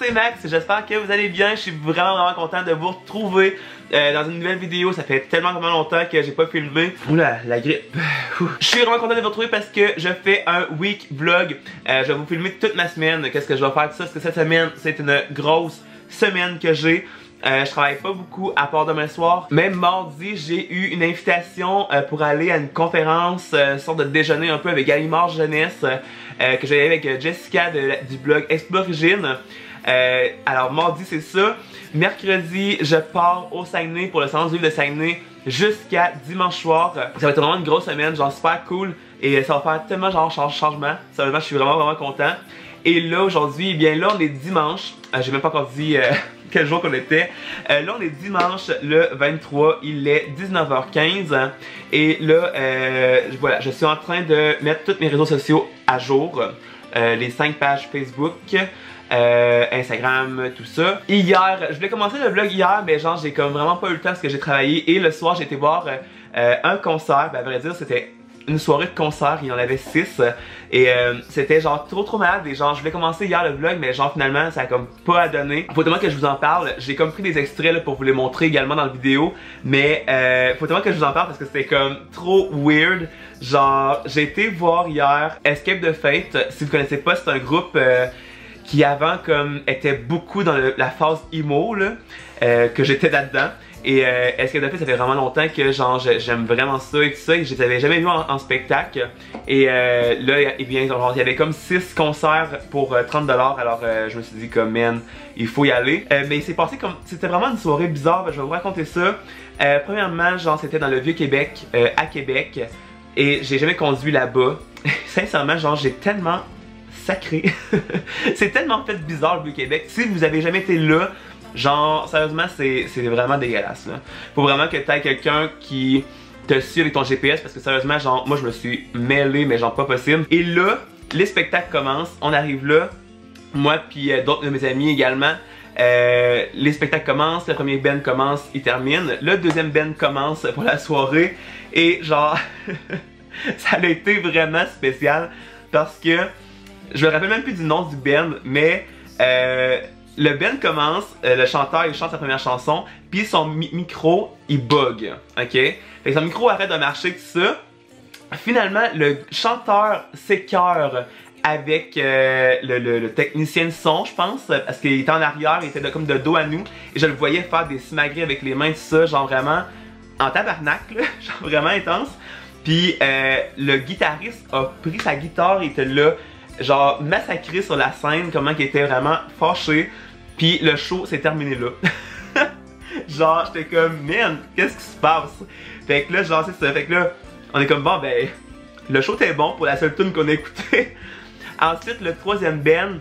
c'est Max, j'espère que vous allez bien. Je suis vraiment content de vous retrouver dans une nouvelle vidéo. Ça fait tellement longtemps que j'ai pas filmé. Oula, la grippe. Je suis vraiment content de vous retrouver parce que je fais un week vlog. Je vais vous filmer toute ma semaine. Qu'est-ce que je vais faire de ça? Parce que cette semaine, c'est une grosse semaine que j'ai. Je travaille pas beaucoup à part demain soir. Même mardi, j'ai eu une invitation pour aller à une conférence, sorte de déjeuner un peu avec Gallimard Jeunesse, que j'ai avec Jessica du blog Explorigine. Alors mardi c'est ça. Mercredi, je pars au Saguenay pour le salon du livre de Saguenay jusqu'à dimanche soir. Ça va être vraiment une grosse semaine, genre super cool. Et ça va faire tellement genre changement. Sérieusement, je suis vraiment content. Et là aujourd'hui, eh bien là on est dimanche. J'ai même pas encore dit quel jour qu'on était. Là on est dimanche le 23, il est 19h15. Et là, voilà, je suis en train de mettre tous mes réseaux sociaux à jour. Les 5 pages Facebook, Instagram, tout ça. Hier, je voulais commencer le vlog hier, mais genre j'ai comme vraiment pas eu le temps parce que j'ai travaillé. Et le soir j'ai été voir un concert, ben, à vrai dire c'était une soirée de concert, il y en avait 6 et c'était genre trop malade et genre je voulais commencer hier le vlog mais genre finalement ça a comme pas à donner. Faut tellement que je vous en parle, j'ai comme pris des extraits là, pour vous les montrer également dans la vidéo mais faut tellement que je vous en parle parce que c'était comme trop weird. Genre j'ai été voir hier Escape the Fate, si vous connaissez pas c'est un groupe qui avant comme était beaucoup dans la phase emo là, que j'étais là-dedans. Et Escape the Fate, ça fait vraiment longtemps que genre j'aime vraiment ça et tout ça et je les avais jamais vus en spectacle. Et là, eh bien, genre, il y avait comme 6 concerts pour 30$, alors je me suis dit comme man, il faut y aller. Mais il s'est passé comme, c'était vraiment une soirée bizarre, je vais vous raconter ça. Premièrement, genre c'était dans le Vieux-Québec, à Québec, et j'ai jamais conduit là-bas. Sincèrement, genre j'ai tellement sacré. C'est tellement fait bizarre le Vieux-Québec. Si vous avez jamais été là, genre, sérieusement, c'est vraiment dégueulasse, là. Faut vraiment que t'aies quelqu'un qui te suit avec ton GPS parce que sérieusement, genre, moi je me suis mêlé, mais genre pas possible. Et là, les spectacles commencent, on arrive là, moi puis d'autres de mes amis également. Les spectacles commencent, le premier band commence, il termine. Le deuxième band commence pour la soirée. Et genre, ça a été vraiment spécial parce que, je me rappelle même plus du nom du band, mais le band commence, le chanteur il chante sa première chanson, puis son micro il bug, ok? Fait que son micro arrête de marcher, tout ça. Finalement, le chanteur s'écœure avec le technicien de son, je pense, parce qu'il était en arrière, il était comme de dos à nous, et je le voyais faire des simagrées avec les mains, tout ça, genre vraiment en tabarnak, là, genre vraiment intense. Puis le guitariste a pris sa guitare, il était là, genre massacré sur la scène, comment il était vraiment fâché. Puis le show s'est terminé là. Genre j'étais comme man, qu'est-ce qui se passe? Fait que là genre c'est ça, fait que là on est comme bon ben le show était bon pour la seule tune qu'on a écouté. Ensuite le troisième band,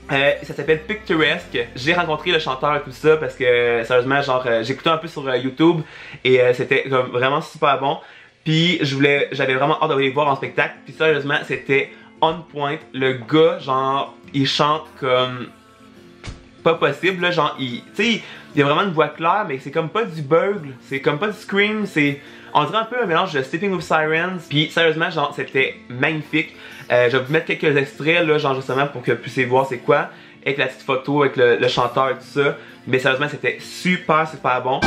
ça s'appelle Picturesque. J'ai rencontré le chanteur et tout ça parce que sérieusement genre j'écoutais un peu sur YouTube et c'était comme vraiment super bon. Puis j'avais vraiment hâte d'aller voir en spectacle. Puis sérieusement c'était on point. Le gars genre il chante comme pas possible là, genre tu sais il a vraiment une voix claire mais c'est comme pas du bugle, c'est comme pas du scream, c'est on dirait un peu un mélange de Sleeping with Sirens. Puis sérieusement genre c'était magnifique. Je vais vous mettre quelques extraits là genre justement pour que vous puissiez voir c'est quoi avec la petite photo avec le chanteur et tout ça. Mais sérieusement c'était super bon.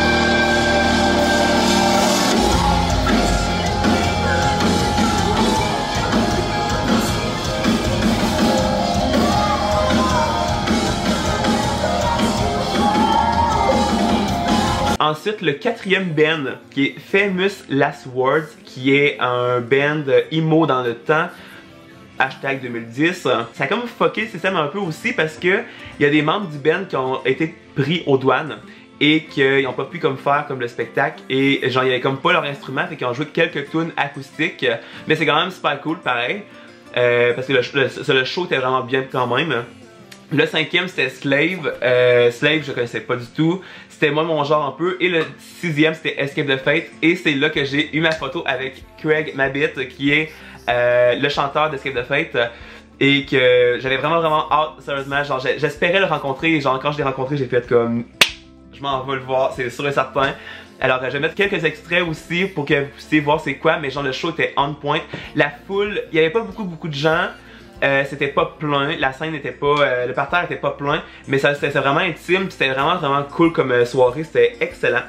Ensuite, le quatrième band qui est Famous Last Words, qui est un band emo dans le temps, hashtag 2010. Ça a comme fucké le système un peu aussi parce que il y a des membres du band qui ont été pris aux douanes et qu'ils n'ont pas pu comme faire comme le spectacle et genre il y avait comme pas leur instrument, fait qu'ils ont joué quelques tunes acoustiques, mais c'est quand même super cool pareil parce que le show était vraiment bien quand même. Le cinquième c'était Slave. Slave je connaissais pas du tout. C'était moi mon genre un peu. Et le sixième c'était Escape the Fate. Et c'est là que j'ai eu ma photo avec Craig Mabbitt qui est le chanteur d'Escape the Fate. Et que j'avais vraiment hâte, sérieusement. Genre j'espérais le rencontrer. Et genre quand je l'ai rencontré j'ai fait comme je m'en vais le voir, c'est sûr et certain. Alors je vais mettre quelques extraits aussi pour que vous puissiez voir c'est quoi. Mais genre le show était on point. La foule, il y avait pas beaucoup de gens. c'était pas plein, la scène n'était pas, le parterre était pas plein, mais c'était vraiment intime, c'était vraiment cool comme soirée, c'était excellent.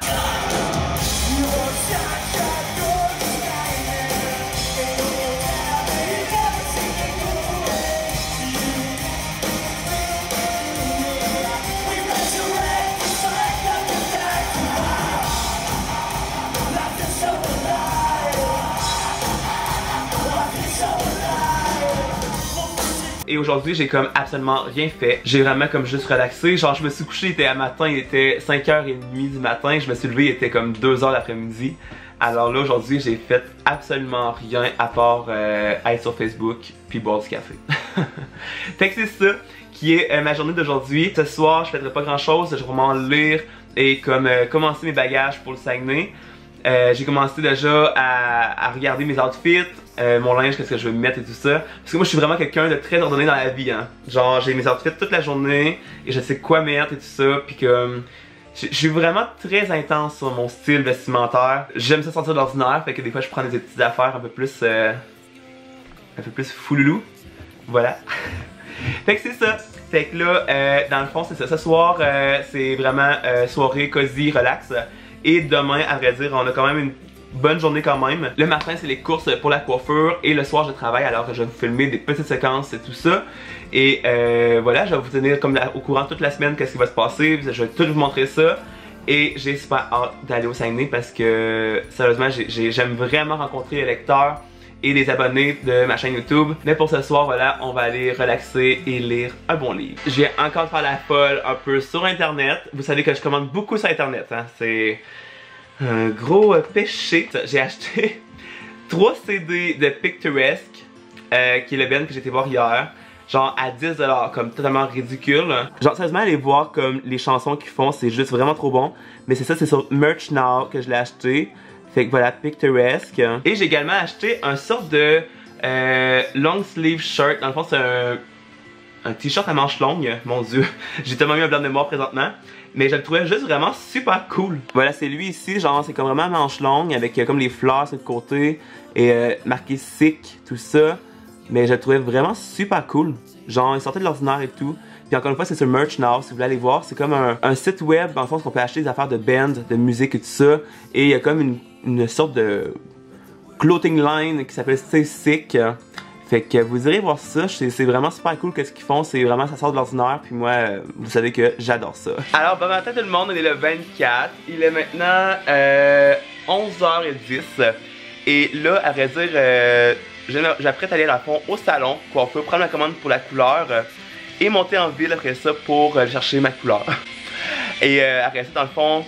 Et aujourd'hui, j'ai comme absolument rien fait. J'ai vraiment comme juste relaxé. Genre, je me suis couché, il était à matin, il était 5h30 du matin. Je me suis levé, il était comme 2h l'après-midi. Alors là, aujourd'hui, j'ai fait absolument rien à part être sur Facebook puis boire du café. Fait que c'est ça qui est ma journée d'aujourd'hui. Ce soir, je ferai pas grand chose. Je vais vraiment lire et comme commencer mes bagages pour le Saguenay. J'ai commencé déjà à regarder mes outfits, mon linge, qu'est-ce que je vais mettre et tout ça. Parce que moi je suis vraiment quelqu'un de très ordonné dans la vie, hein. Genre j'ai mes outfits toute la journée et je sais quoi mettre et tout ça. Puis que je suis vraiment très intense sur mon style vestimentaire. J'aime ça sortir de l'ordinaire, fait que des fois je prends des petites affaires un peu plus fouloulou. Voilà. Fait que c'est ça. Fait que là, dans le fond c'est ça. Ce soir c'est vraiment soirée cosy, relax. Et demain, à vrai dire, on a quand même une bonne journée quand même. Le matin, c'est les courses pour la coiffure et le soir, je travaille. Alors, je vais vous filmer des petites séquences et tout ça. Et voilà, je vais vous tenir comme au courant toute la semaine qu'est-ce qui va se passer. Je vais tout vous montrer ça. Et j'ai super hâte d'aller au Saguenay parce que, sérieusement, j'aime vraiment rencontrer les lecteurs et les abonnés de ma chaîne YouTube. Mais pour ce soir, voilà, on va aller relaxer et lire un bon livre. Je viens encore faire la folle un peu sur internet. Vous savez que je commande beaucoup sur internet, hein. C'est un gros péché. J'ai acheté 3 CD de Picturesque, qui est le band que j'ai été voir hier. Genre à 10$, comme totalement ridicule. Genre sérieusement, aller voir comme les chansons qu'ils font, c'est juste vraiment trop bon. Mais c'est ça, c'est sur Merch Now que je l'ai acheté. Fait que voilà, Picturesque. Et j'ai également acheté un sorte de long sleeve shirt. Dans le fond, c'est un t-shirt à manches longues. Mon dieu, j'ai tellement mis un blanc de mémoire présentement. Mais je le trouvais juste vraiment super cool. Voilà, c'est lui ici, genre c'est comme vraiment à manches longues avec comme les fleurs sur le côté. Et marqué sick, tout ça. Mais je le trouvais vraiment super cool. Genre, il sortait de l'ordinaire et tout. Puis encore une fois, c'est sur Merch Now, si vous voulez aller voir. C'est comme un site web, dans le fond, où on peut acheter des affaires de band, de musique et tout ça. Et il y a comme une sorte de clothing line qui s'appelle Stay Sick. Fait que vous irez voir ça, c'est vraiment super cool qu'est-ce qu'ils font, c'est vraiment ça sort de l'ordinaire, puis moi, vous savez que j'adore ça. Alors, bon matin tout le monde, on est le 24, il est maintenant 11h10, et là, à vrai dire, j'apprête à aller à fond au salon, pour prendre ma commande pour la couleur, et monter en ville après ça pour aller chercher ma couleur. Et après ça, dans le fond,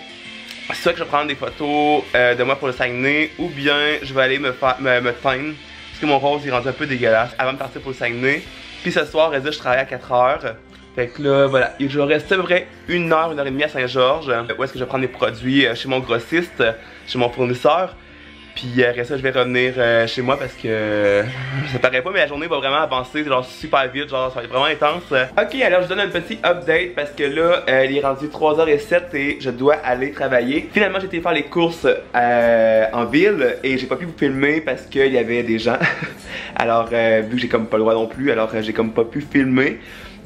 soit que je vais prendre des photos de moi pour le Saguenay, ou bien je vais aller me teindre. Parce que mon rose est rendu un peu dégueulasse avant de partir pour le Saguenay. Puis ce soir, je travaille à 4h. Fait que là, voilà, je reste à peu près 1h, 1h30 à Saint-Georges. Où est-ce que je vais prendre mes produits chez mon grossiste, chez mon fournisseur. Puis après ça, je vais revenir chez moi parce que ça paraît pas, mais la journée va vraiment avancer, genre super vite, genre ça va être vraiment intense. Ok, alors je vous donne un petit update parce que là, il est rendu 3h07 et je dois aller travailler. Finalement, j'ai été faire les courses en ville et j'ai pas pu vous filmer parce qu'il y avait des gens. Alors, vu que j'ai comme pas le droit non plus, alors j'ai comme pas pu filmer.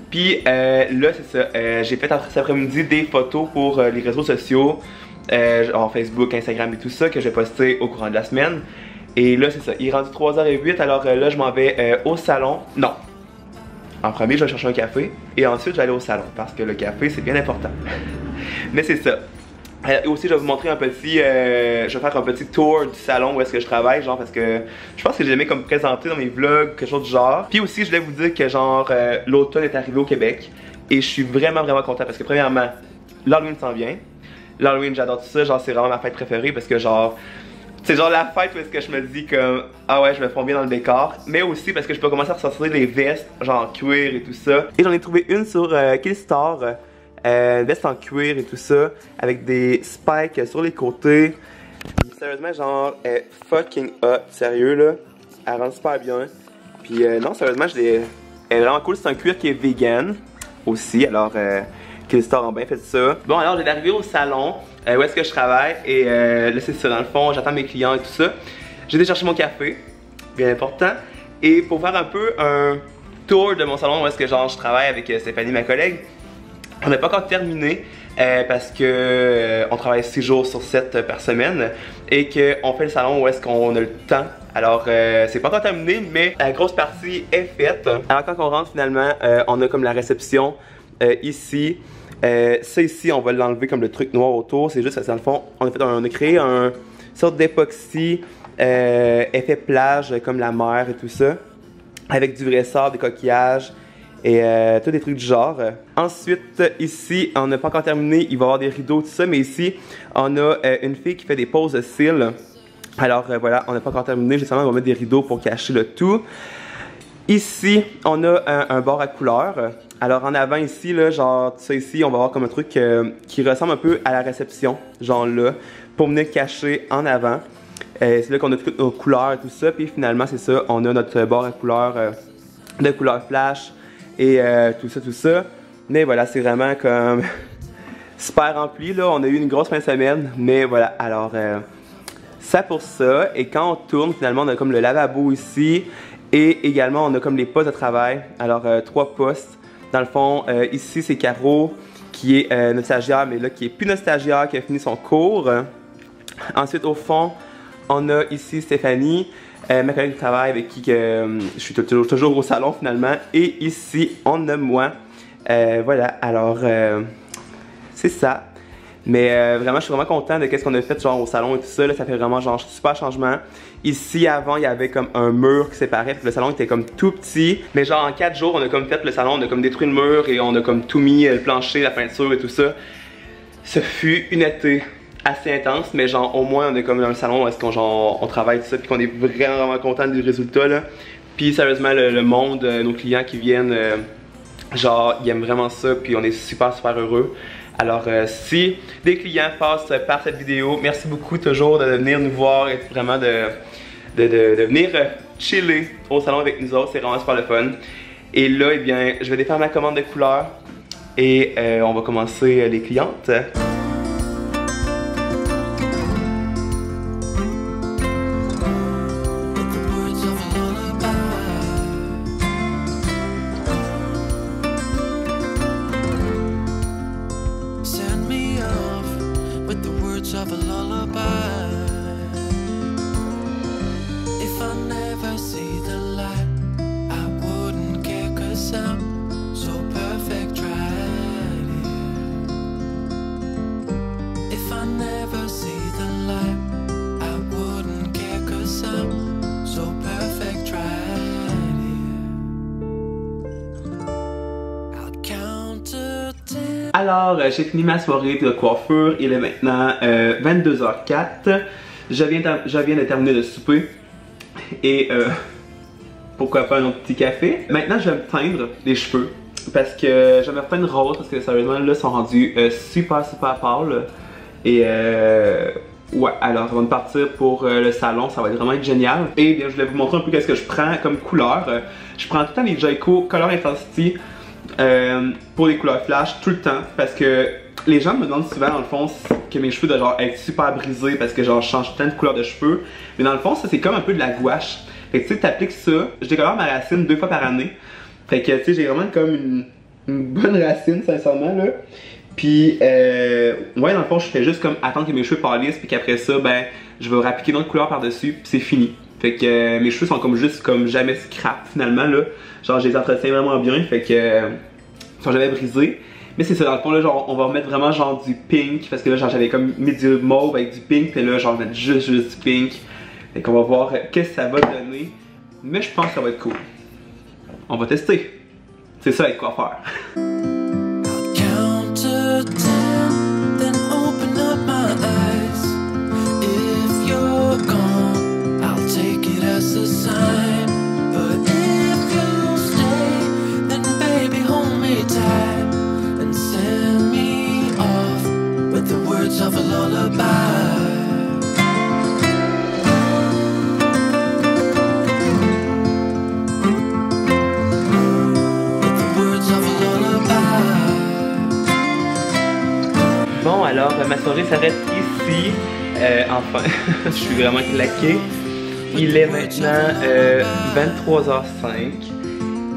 Puis là, c'est ça, j'ai fait cet après-midi des photos pour les réseaux sociaux. Genre Facebook, Instagram et tout ça que je vais poster au courant de la semaine. Et là c'est ça, il est rendu 3h08, alors là je m'en vais au salon. Non, en premier je vais chercher un café et ensuite je vais aller au salon parce que le café c'est bien important. Mais c'est ça. Et aussi je vais vous montrer un petit, je vais faire un petit tour du salon où est-ce que je travaille, genre parce que je pense que j'ai jamais comme présenté dans mes vlogs quelque chose du genre. Puis aussi je voulais vous dire que genre l'automne est arrivé au Québec et je suis vraiment content parce que premièrement l'Halloween s'en vient. L'Halloween, j'adore tout ça, genre c'est vraiment ma fête préférée parce que genre c'est genre la fête où est-ce que je me dis comme ah ouais, je me fonds bien dans le décor, mais aussi parce que je peux commencer à ressortir des vestes genre en cuir et tout ça. Et j'en ai trouvé une sur Killstar, veste en cuir et tout ça avec des spikes sur les côtés. Sérieusement, genre elle est fucking hot, sérieux là, elle rend super bien. Puis non, sérieusement, elle est vraiment cool, c'est un cuir qui est vegan aussi, alors Killstar ont bien fait ça. Bon, alors j'ai arrivé au salon où est-ce que je travaille et là c'est ça, dans le fond, j'attends mes clients et tout ça. J'ai été chercher mon café, bien important. Et pour faire un peu tour de mon salon où est-ce que genre je travaille avec Stéphanie, ma collègue. On n'a pas encore terminé parce que on travaille 6 jours sur 7 par semaine et qu'on fait le salon où est-ce qu'on a le temps. Alors c'est pas encore terminé, mais la grosse partie est faite. Alors quand on rentre finalement, on a comme la réception ici. Ça ici, on va l'enlever comme le truc noir autour. C'est juste parce que dans le fond, on a créé une sorte d'époxy effet plage comme la mer et tout ça, avec du vrai sable, des coquillages et tous des trucs du genre. Ensuite, ici, on n'a pas encore terminé, il va y avoir des rideaux, tout ça, mais ici, on a une fille qui fait des poses de cils. Alors voilà, on n'a pas encore terminé, justement, on va mettre des rideaux pour cacher le tout. Ici, on a un bord à couleur. Alors en avant ici, là, genre ça ici, on va avoir comme un truc qui ressemble un peu à la réception, genre là, pour venir cacher en avant. C'est là qu'on a toutes nos couleurs et tout ça, puis finalement c'est ça, on a notre bord à couleur de couleur flash et tout ça. Mais voilà, c'est vraiment comme super rempli là, on a eu une grosse fin de semaine, mais voilà, alors ça pour ça. Et quand on tourne, finalement on a comme le lavabo ici, et également on a comme les postes de travail, alors 3 postes. Dans le fond, ici c'est Caro qui est notre stagiaire, mais là qui est plus notre stagiaire, qui a fini son cours. Ensuite au fond, on a ici Stéphanie, ma collègue de travail avec qui je suis toujours au salon finalement. Et ici, on a moi. Voilà, alors c'est ça. Mais vraiment, je suis vraiment content de ce qu'on a fait genre au salon et tout ça. Là, ça fait vraiment genre super changement. Ici, avant, il y avait comme un mur qui séparait. Puis le salon était comme tout petit. Mais genre en 4 jours, on a comme fait le salon, on a comme détruit le mur et on a comme tout mis, le plancher, la peinture et tout ça. Ce fut une été assez intense, mais genre au moins on est comme dans le salon où est-ce qu'on on travaille tout ça, puis qu'on est vraiment content du résultat là. Puis sérieusement le monde, nos clients qui viennent, genre ils aiment vraiment ça, puis on est super heureux. Alors si des clients passent par cette vidéo, merci beaucoup toujours de venir nous voir et vraiment de venir chiller au salon avec nous autres, c'est vraiment super le fun. Et là, eh bien, je vais défaire ma commande de couleurs et on va commencer les clientes. Alors, j'ai fini ma soirée de coiffure, il est maintenant 22h04. Je viens de terminer de souper et pourquoi pas un autre petit café. Maintenant, je vais me teindre les cheveux parce que je vais me reteindre rose parce que sérieusement, là, ils sont rendus super pâles. Et ouais, alors ça va me partir pour le salon, ça va vraiment être génial. Et bien, je voulais vous montrer un peu qu'est-ce que je prends comme couleur. Je prends tout le temps les Jayco Color Intensity pour les couleurs flash tout le temps parce que les gens me demandent souvent dans le fond que mes cheveux doivent genre être super brisés parce que genre je change tant de couleur de cheveux, mais dans le fond ça c'est comme un peu de la gouache. Fait que tu sais, t'appliques ça, je décolore ma racine 2 fois par année. Fait que tu sais, j'ai vraiment comme une bonne racine sincèrement là. Puis ouais, dans le fond je fais juste comme attendre que mes cheveux pâlissent, puis qu'après ça ben je vais appliquer une autre couleur par dessus, puis c'est fini. Fait que mes cheveux sont comme juste comme jamais scrap finalement là. Genre je les entretiens vraiment bien, fait que ils sont jamais brisés. Mais c'est ça, dans le fond là, genre on va remettre vraiment genre du pink, parce que là genre j'avais comme mis du mauve avec du pink, puis là genre mettre juste du pink. Fait qu'on va voir qu'est-ce que ça va donner. Mais je pense que ça va être cool. On va tester. C'est ça être coiffeur. Bon alors ma soirée s'arrête ici, enfin je suis vraiment claqué. Il est maintenant 23h05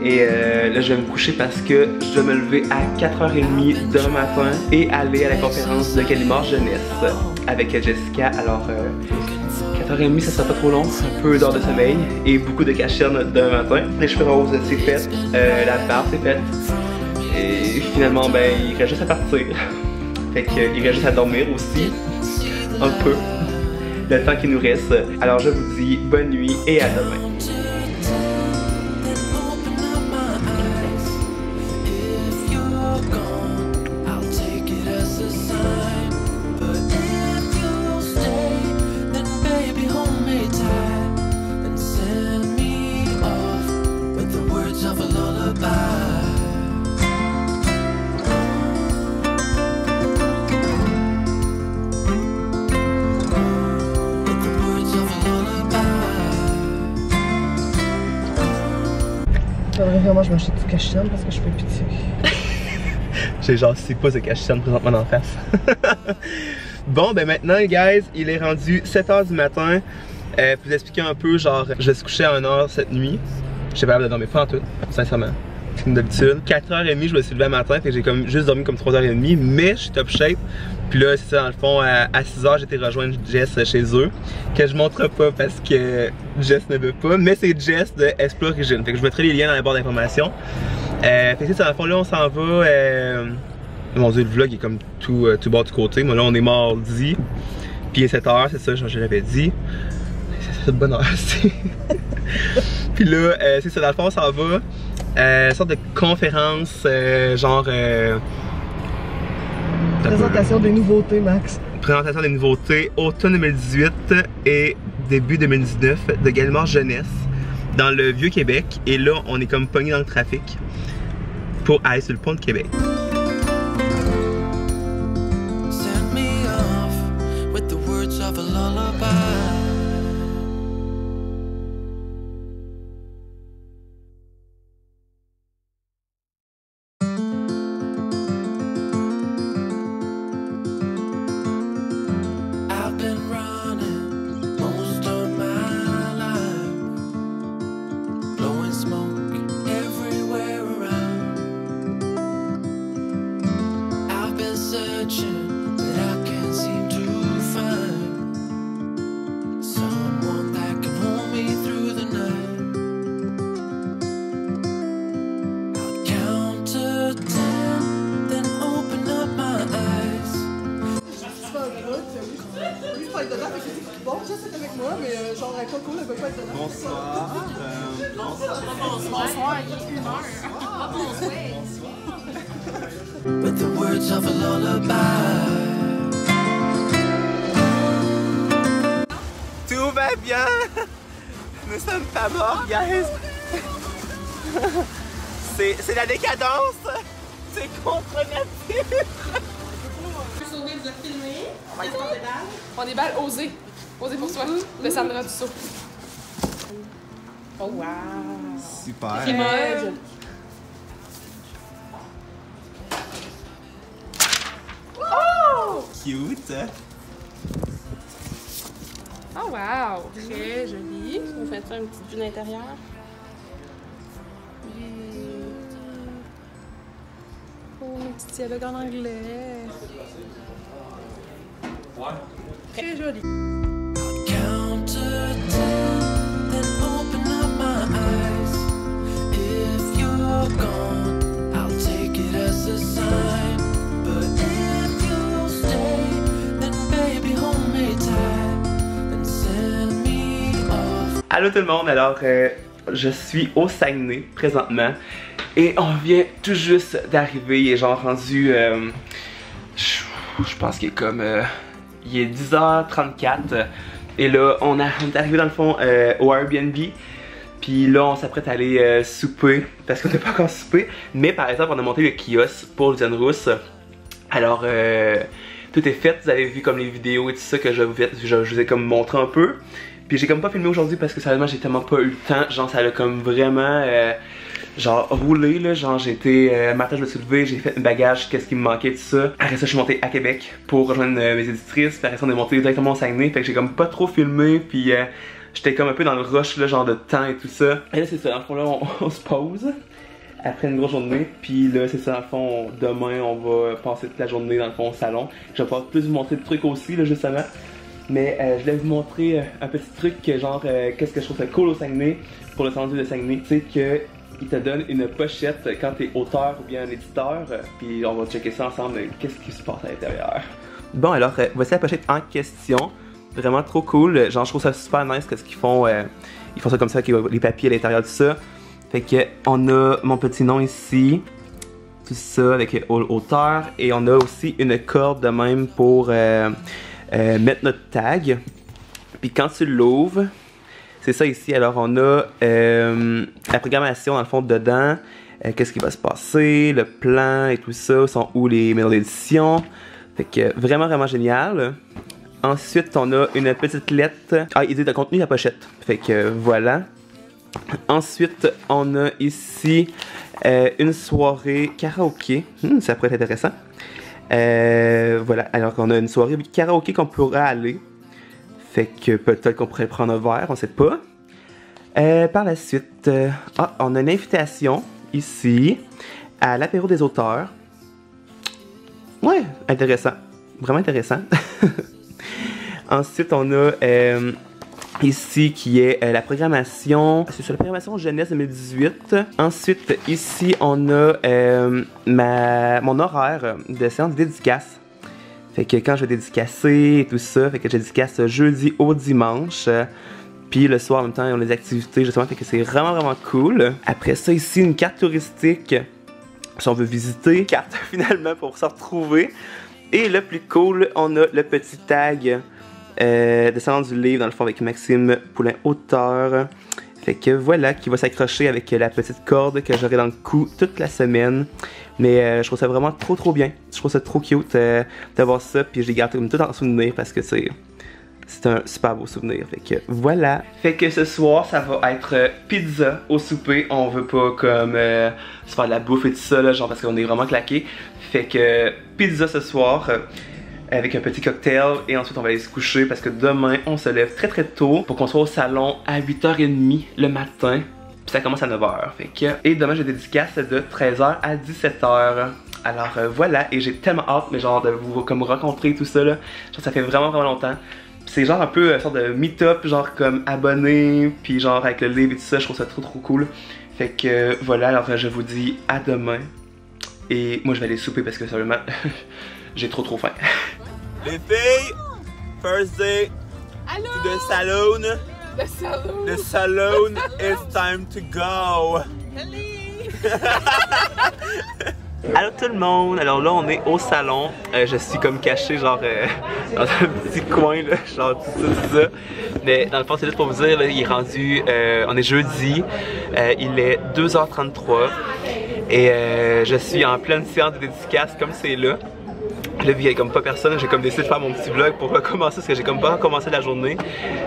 Et là je vais me coucher parce que je dois me lever à 4h30 demain matin et aller à la conférence de Gallimard Jeunesse avec Jessica. Alors 4h30 ça sera pas trop long, un peu d'heures de sommeil et beaucoup de cacherne demain matin. Les cheveux roses c'est fait, la barbe c'est faite et finalement ben il reste juste à partir. Fait qu'il reste juste à dormir aussi, un peu, le temps qui nous reste. Alors je vous dis bonne nuit et à demain. Vraiment, je m'achète du cache-cerne parce que je fais pitié. J'ai genre 6 pouces de cache-cerne présentement dans la face. Bon, ben maintenant, les guys, il est rendu 7h du matin. Pour vous expliquer un peu, genre, je vais se coucher à 1h cette nuit. Je suis pas capable de dormir pas en tout, sincèrement. Comme d'habitude. 4h30, je me suis levé le matin, fait que j'ai comme juste dormi comme 3h30, mais je suis top shape. Puis là, c'est ça, dans le fond, à 6h, j'ai été rejoindre Jess chez eux. Que je montre pas parce que Jess ne veut pas, mais c'est Jess de Explorigine. Fait que je mettrai les liens dans la barre d'informations. Fait que c'est ça, dans le fond, là, on s'en va. Mon dieu, le vlog est comme tout bas du côté. Moi, là, on est mardi. Puis il est 7h, c'est ça, je l'avais dit. C'est une bonne heure, c'est. Puis là, c'est ça, dans le fond, on s'en va. Une sorte de conférence, genre. Présentation des nouveautés, Max. Présentation des nouveautés automne 2018 et début 2019 de Gallimard Jeunesse dans le Vieux-Québec. Et là, on est comme pogné dans le trafic pour aller sur le pont de Québec. Bon, Jess est avec moi, mais genre Coco ne veut pas être dedans. Bonsoir. Bonsoir, il est 1h. Bonsoir. With the words of a lullaby. Tout va bien. Nous sommes pas morts, guys. C'est la décadence. C'est contre nature. Vous êtes filmé. On va être on déballe, osez. Osez pour soi. Le Sandra du saut. Oh wow. Super. Image. Oh! Cute. Oh wow. Très joli. On fait ça une petite vue d'intérieur. Oh, mon petit dialogue en anglais. Ouais. Très joli. Count to 10, then open up my eyes. If you're gone, I'll take it as a sign. But if you stay, then baby hold me tight and send me off. Allô tout le monde, alors je suis au Saguenay présentement et on vient tout juste d'arriver, il est genre rendu, je pense qu'il est comme, il est 10h34 et là on est arrivé dans le fond au Airbnb. Puis là on s'apprête à aller souper parce qu'on n'a pas encore soupé, mais par exemple on a monté le kiosque pour Louisiane Rousse. Alors tout est fait, vous avez vu comme les vidéos et tout ça que je vous ai comme montré un peu. Puis j'ai comme pas filmé aujourd'hui parce que sérieusement j'ai tellement pas eu le temps, genre ça a comme vraiment genre roulé là, genre j'ai été matin je me suis levé, j'ai fait un bagage, qu'est-ce qui me manquait tout ça. Après ça je suis monté à Québec pour rejoindre mes éditrices, puis après ça on est monté directement au Saguenay, fait que j'ai comme pas trop filmé, puis j'étais comme un peu dans le rush là, genre de temps et tout ça. Et là c'est ça, dans le fond là on se pose après une grosse journée, puis là c'est ça, dans le fond demain on va passer toute la journée dans le fond au salon. Je vais pouvoir plus vous montrer des trucs aussi là justement. Mais je voulais vous montrer un petit truc genre qu'est-ce que je trouve cool au Saguenay pour le centre de Saguenay, tu sais que il te donne une pochette quand t'es auteur ou bien un éditeur, puis on va checker ça ensemble, qu'est-ce qui se passe à l'intérieur. Bon alors voici la pochette en question, vraiment trop cool, genre je trouve ça super nice qu'est-ce qu'ils font, ils font ça comme ça avec les papiers à l'intérieur de ça. Fait que on a mon petit nom ici, tout ça avec auteur, et on a aussi une corde de même pour mettre notre tag. Puis quand tu l'ouvres, c'est ça ici. Alors on a la programmation dans le fond dedans, qu'est-ce qui va se passer, le plan et tout ça, sont où les maisons d'édition. Fait que vraiment vraiment génial. Ensuite on a une petite lettre. Ah, il dit le contenu de la pochette. Fait que voilà. Ensuite on a ici une soirée karaoké. Ça pourrait être intéressant. Voilà, alors qu'on a une soirée karaoké qu'on pourrait aller. Fait que peut-être qu'on pourrait prendre un verre, on sait pas. Par la suite, on a une invitation ici à l'apéro des auteurs. Ouais, intéressant. Vraiment intéressant. Ensuite, on a ici qui est la programmation. C'est sur la programmation jeunesse 2018. Ensuite, ici, on a mon horaire de séance de dédicace. Fait que quand je vais dédicacer et tout ça, fait que je dédicace jeudi au dimanche. Puis le soir en même temps, on a des activités justement, fait que c'est vraiment vraiment cool. Après ça, ici, une carte touristique. Si on veut visiter, carte finalement pour se retrouver. Et le plus cool, on a le petit tag descendant du livre dans le fond avec Maxime Poulain auteur. Fait que voilà, qui va s'accrocher avec la petite corde que j'aurai dans le cou toute la semaine. Mais je trouve ça vraiment trop bien. Je trouve ça trop cute d'avoir ça. Puis je les garde comme tout en souvenir parce que c'est un super beau souvenir. Fait que voilà. Fait que ce soir, ça va être pizza au souper. On veut pas comme se faire de la bouffe et tout ça, là, genre parce qu'on est vraiment claqués. Fait que pizza ce soir. Avec un petit cocktail et ensuite on va aller se coucher parce que demain on se lève très tôt pour qu'on soit au salon à 8h30 le matin. Puis ça commence à 9h. Fait que... Et demain j'ai des dédicaces de 13h à 17h. Alors voilà, et j'ai tellement hâte mais genre de vous comme rencontrer tout ça là. Genre ça fait vraiment longtemps. C'est genre un peu une sorte de meet-up, genre comme abonné, puis genre avec le livre et tout ça, je trouve ça trop cool. Fait que voilà, alors je vous dis à demain. Et moi je vais aller souper parce que seulement j'ai trop faim. Les filles, first day to the salon. Le salon. The salon is time to go. Allô tout le monde, alors là on est au salon, je suis comme caché genre dans un petit coin là, genre tout ça, mais dans le fond c'est juste pour vous dire, là, il est rendu, on est jeudi, il est 2h33 et je suis en pleine séance de dédicace comme c'est là. Là, vu qu'il n'y a comme pas personne, j'ai comme décidé de faire mon petit vlog pour recommencer parce que j'ai comme pas recommencé la journée.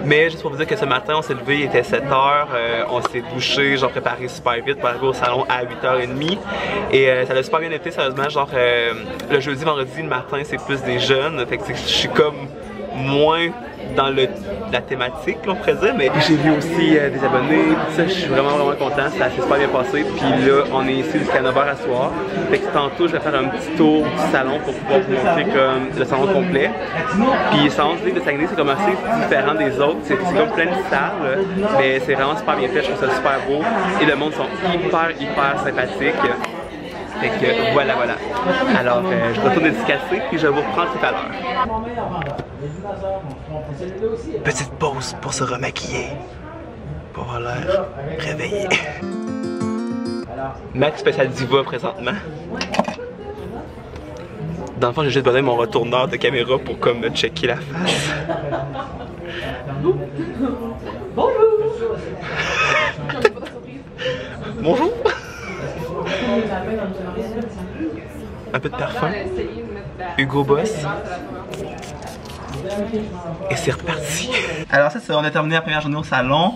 Mais juste pour vous dire que ce matin, on s'est levé, il était 7h, on s'est douché, genre préparé super vite pour arriver au salon à 8h30. Et ça a super bien été, sérieusement, genre le jeudi, vendredi, le matin, c'est plus des jeunes. Fait que je suis comme moins dans la thématique, on pourrait dire, mais j'ai vu aussi des abonnés, tout ça, je suis vraiment content, ça s'est super bien passé, puis là, on est ici jusqu'à 9h à soir, fait que tantôt, je vais faire un petit tour du salon pour pouvoir vous montrer comme le salon complet, puis le salon du livre de Saguenay, c'est comme assez différent des autres, c'est comme plein de salles, mais c'est vraiment super bien fait, je trouve ça super beau, et le monde sont hyper sympathiques. Fait que voilà. Alors je retourne dédicacer puis je vous reprends tout à l'heure. Petite pause pour se remaquiller. Pour avoir l'air réveillé. Max fait sa diva présentement. Dans le fond, j'ai juste besoin de mon retourneur de caméra pour comme me checker la face. Bonjour! Bonjour! Un peu de parfum, Hugo Boss, et c'est reparti. Alors c'est ça, on a terminé la première journée au salon.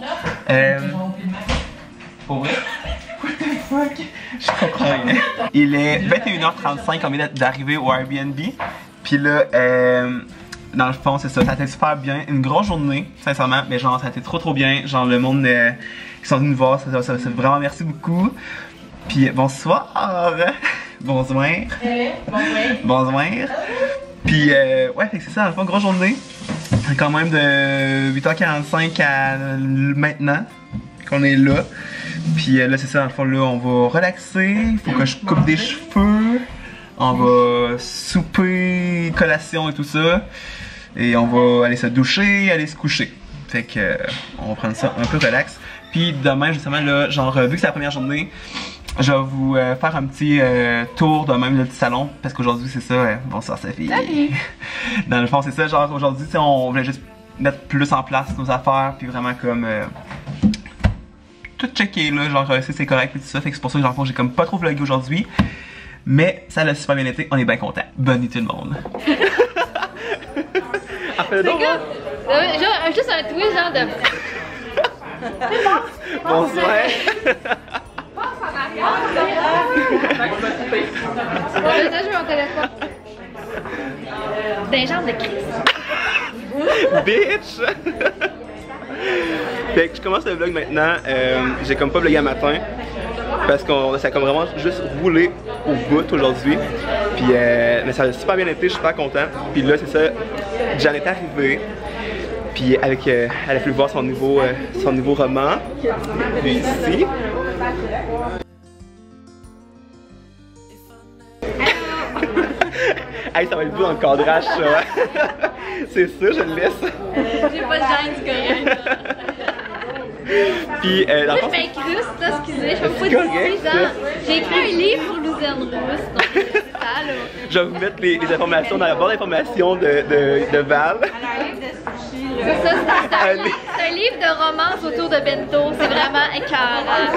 Pour vrai? What the fuck? Je comprends rien. Il est 21h35, on vient d'arriver au Airbnb. Puis là, dans le fond, c'est ça. Ça a été super bien. Une grosse journée, sincèrement. Mais genre, ça a été trop bien. Genre, le monde qui sont venus nous voir, ça vraiment merci beaucoup. Puis, bonsoir. Bonsoir. Bonsoir. Puis, ouais, c'est ça, dans le fond, grosse journée. Quand même de 8h45 à maintenant qu'on est là. Puis là, c'est ça, dans le fond, là, on va relaxer. Il faut que je coupe des cheveux. On va souper, collation et tout ça. Et on va aller se doucher, aller se coucher. Fait que, on va prendre ça un peu relax. Puis demain, justement, là, genre, vu que c'est la première journée, je vais vous faire un petit tour de même le petit salon. Parce qu'aujourd'hui, c'est ça, bonsoir Sophie. Salut! Dans le fond, c'est ça, genre, aujourd'hui, on voulait juste mettre plus en place nos affaires. Puis vraiment comme... tout checker là, genre si c'est correct et tout ça. Fait que c'est pour ça que j'ai comme pas trop vlogué aujourd'hui. Mais ça l'a super bien été, on est bien content. Bonne nuit tout le monde. C'est comme, genre, juste un twist genre de... Bonsoir. Je vais jouer mon téléphone. Des jambes de Chris. Bitch! Fait que je commence le vlog maintenant. J'ai comme pas vlogué à matin. Parce que ça a comme vraiment juste roulé au bout aujourd'hui. Puis mais ça a super bien été, je suis super content. Puis là c'est ça, Jan est arrivée. Puis avec, elle a pu voir son nouveau roman. Lui ici. Hey, ça va être beau dans le cadrage ça. C'est ça, je le laisse. J'ai pas de gêne, c'est correct. Puis dans le fond, je m'incruste, là, excusez, je peux pas dire genre. J'ai écrit un livre pour Louisiane Russe, donc c'est ça là. Je vais vous mettre les informations dans la barre d'informations de Val. C'est ça, c'est un livre de romance autour de bento, c'est vraiment écœurant.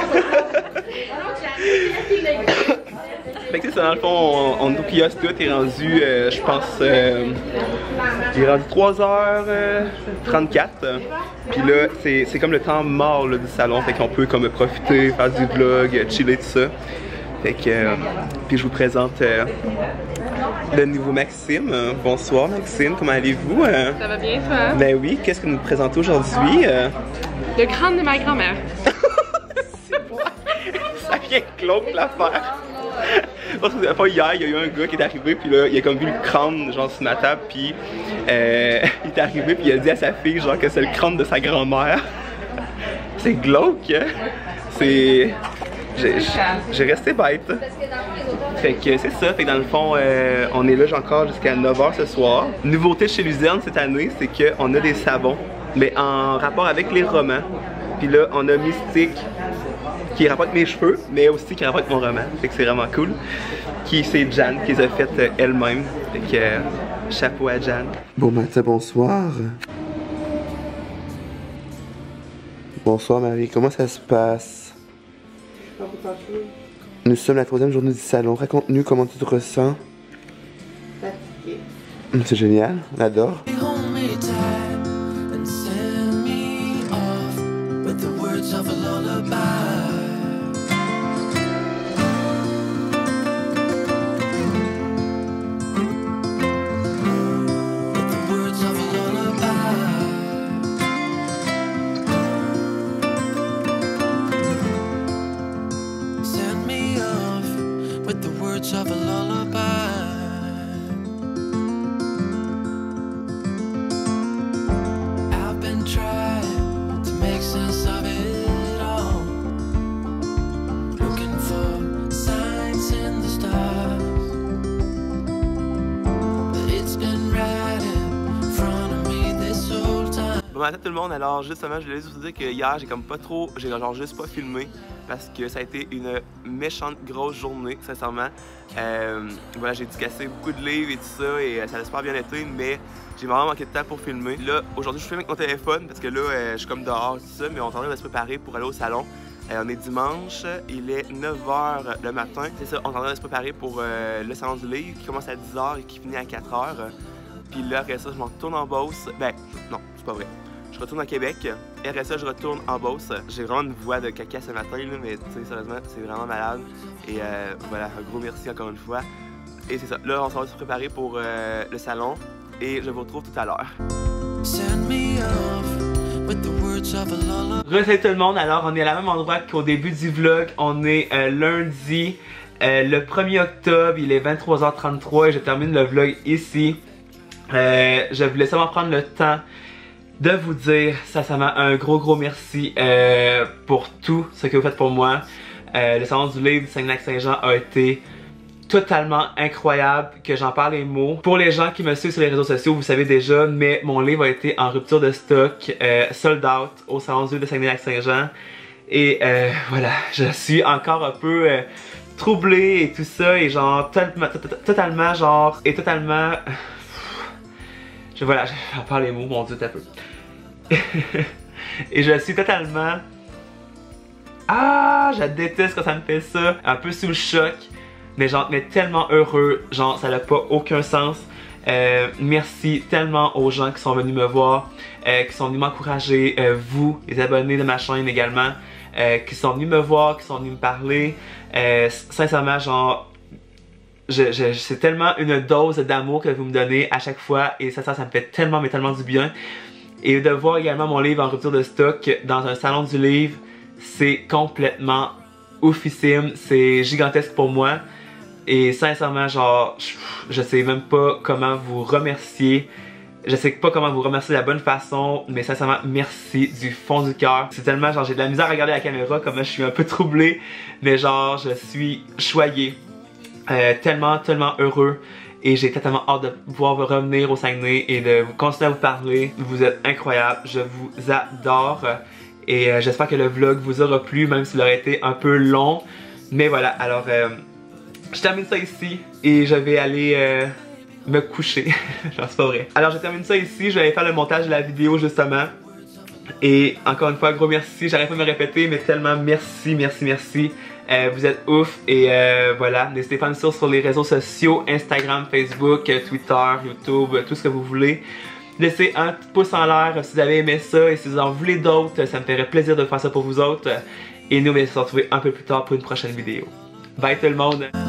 Fait que c'est ça, dans le fond, on est au kiosque, tout est rendu, je pense, il est rendu 3h34. Puis là, c'est comme le temps mort là, du salon, fait qu'on peut comme profiter, faire du vlog, chiller, tout ça. Fait que, puis je vous présente le nouveau Maxime. Bonsoir Maxime, comment allez-vous? Ça va bien toi? Ben oui, qu'est-ce que nous présentez aujourd'hui? Le crâne de ma grand-mère. Ça vient glauque l'affaire. Hier, il y a eu un gars qui est arrivé, puis là, il a comme vu le crâne, genre, sur ma table, puis il est arrivé, puis il a dit à sa fille, genre, que c'est le crâne de sa grand-mère. C'est glauque, hein? C'est... J'ai resté bête. Fait que c'est ça, fait que dans le fond, on est là encore jusqu'à 9h ce soir. Nouveauté chez Luzerne cette année, c'est qu'on a des savons, mais en rapport avec les romans. Puis là, on a Mystique, qui rapporte mes cheveux, mais aussi qui rapporte mon roman. Fait que c'est vraiment cool. C'est Jan qui les a faites elle-même. Fait que chapeau à Jan. Bon matin, bonsoir. Bonsoir Marie, comment ça se passe? Nous sommes la 3e journée du salon. Raconte-nous comment tu te ressens. Fatiguée. C'est génial, on adore. Of a lullaby. I've been trying to make sense of it all, looking for signs in the stars, but it's been right in front of me this whole time. Bon matin tout le monde, alors justement je voulais juste vous dire que hier j'ai comme pas trop, j'ai genre juste pas filmé parce que ça a été une méchante grosse journée, sincèrement. Voilà, j'ai dû casser beaucoup de livres et tout ça et ça a super bien été, mais j'ai vraiment manqué de temps pour filmer. Là, aujourd'hui je filme avec mon téléphone parce que là, je suis comme dehors et tout ça, mais on est en train de se préparer pour aller au salon. On est dimanche, il est 9h le matin. C'est ça, on est en train de se préparer pour le salon du livre qui commence à 10h et qui finit à 4h. Puis là, après ça, je m'en retourne en Beauce. Ben, non, c'est pas vrai. Je retourne à Québec, et après ça, je retourne en Beauce. J'ai vraiment une voix de caca ce matin, là, mais tu sais, sérieusement, c'est vraiment malade. Et voilà, un gros merci encore une fois. Et c'est ça, là, on s'en va se préparer pour le salon. et je vous retrouve tout à l'heure. Send me off with the words of a lullaby. Salut tout le monde, alors on est à la même endroit qu'au début du vlog, on est lundi le 1er octobre, il est 23h33 et je termine le vlog ici. Je voulais seulement prendre le temps de vous dire sincèrement un gros merci pour tout ce que vous faites pour moi. Le salon du livre du Saguenay-Lac-Saint-Jean a été totalement incroyable, que j'en parle les mots. Pour les gens qui me suivent sur les réseaux sociaux, vous savez déjà, mais mon livre a été en rupture de stock, sold out au salon du livre de Saguenay-Lac-Saint-Jean. Et voilà, je suis encore un peu troublée et tout ça, et genre totalement genre, et totalement... Voilà, j'en parle les mots, mon Dieu, un peu. Et je suis totalement... Ah, je déteste quand ça me fait ça. Un peu sous le choc. Mais genre, mais tellement heureux. Genre, ça n'a pas aucun sens. Merci tellement aux gens qui sont venus me voir, qui sont venus m'encourager. Vous, les abonnés de ma chaîne également, qui sont venus me voir, qui sont venus me parler. Sincèrement, genre... c'est tellement une dose d'amour que vous me donnez à chaque fois et ça me fait tellement mais tellement du bien. Et de voir également mon livre en rupture de stock dans un salon du livre, c'est complètement oufissime, c'est gigantesque pour moi. Et sincèrement, genre, je sais même pas comment vous remercier. Je sais pas comment vous remercier de la bonne façon, mais sincèrement, merci du fond du cœur. C'est tellement, genre, j'ai de la misère à regarder la caméra, comme je suis un peu troublé, mais genre, je suis choyé. Tellement heureux et j'ai totalement hâte de pouvoir vous revenir au Saguenay et de continuer à vous parler. Vous êtes incroyables, je vous adore et j'espère que le vlog vous aura plu, même s'il aurait été un peu long. Mais voilà, alors je termine ça ici et je vais aller me coucher. Genre, c'est pas vrai. Alors je termine ça ici, je vais aller faire le montage de la vidéo justement. Et encore une fois, gros merci, j'arrête pas de me répéter, mais tellement merci. Vous êtes ouf et voilà, n'hésitez pas à me suivre sur les réseaux sociaux, Instagram, Facebook, Twitter, YouTube, tout ce que vous voulez. Laissez un petit pouce en l'air si vous avez aimé ça et si vous en voulez d'autres, ça me ferait plaisir de faire ça pour vous autres. Et nous, on va se retrouver un peu plus tard pour une prochaine vidéo. Bye tout le monde!